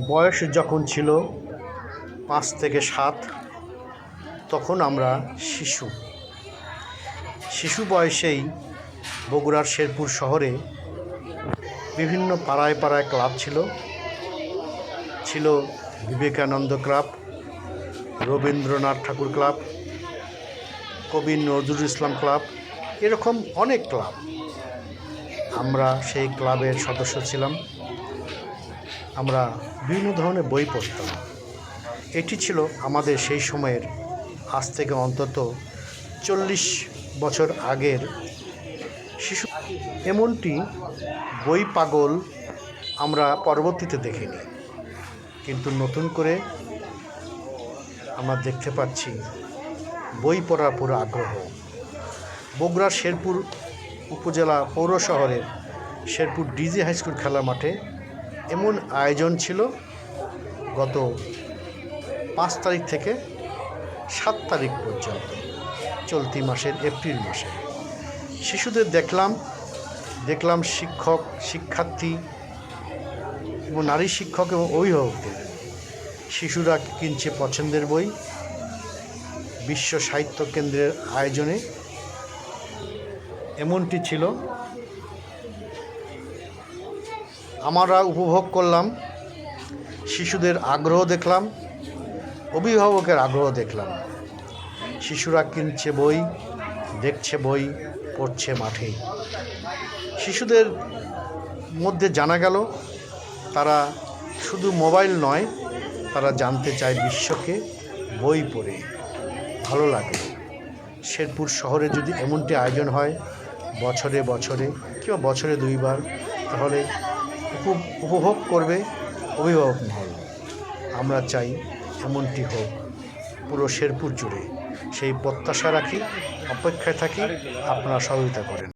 বয়স যখন ছিল 5 থেকে 7, তখন আমরা শিশু বয়সেই বগুড়ার শেরপুর শহরে বিভিন্ন পাড়ায় পাড়ায় ক্লাব ছিল বিবেকানন্দ ক্লাব, রবীন্দ্রনাথ ঠাকুর ক্লাব, কবি নজরুল ইসলাম ক্লাব, এরকম অনেক ক্লাব। আমরা সেই ক্লাবের সদস্য ছিলাম। আমরা বিভিন্ন ধরনের বই পড়তাম। এটি ছিল আমাদের সেই সময়ের, আজ থেকে অন্তত 40 বছর আগের শিশু। এমনটি বই পাগল আমরা পরবর্তীতে দেখিনি, কিন্তু নতুন করে আমরা দেখতে পাচ্ছি বই পড়ার পুরো আগ্রহ। বগুড়ার শেরপুর উপজেলা পৌর শহরের শেরপুর ডিজি হাই স্কুল খেলার মাঠে এমন আয়োজন ছিল গত 5 তারিখ থেকে 7 তারিখ পর্যন্ত, চলতি মাসের এপ্রিল মাসে। শিশুদের দেখলাম শিক্ষক, শিক্ষার্থী এবং নারী শিক্ষক এবং অভিভাবকদের। শিশুরা কিনছে পছন্দের বই। বিশ্ব সাহিত্য কেন্দ্রের আয়োজনে এমনটি ছিল। আমরা উপভোগ করলাম, শিশুদের আগ্রহ দেখলাম, অভিভাবকের আগ্রহ দেখলাম। শিশুরা কিনছে বই, দেখছে বই, পড়ছে মাঠে। শিশুদের মধ্যে জানা গেল তারা শুধু মোবাইল নয়, তারা জানতে চায় বিশ্বকে বই পড়ে ভালো লাগে। শেরপুর শহরে যদি এমনটি আয়োজন হয় বছরে কিংবা বছরে 2 বার, তাহলে উপভোগ করবে অভিভাবক মহল। আমরা চাই এমনটি হোক পুরো শেরপুর জুড়ে। সেই প্রত্যাশা রাখি, অপেক্ষায় থাকি, আপনারা সহযোগিতা করেন।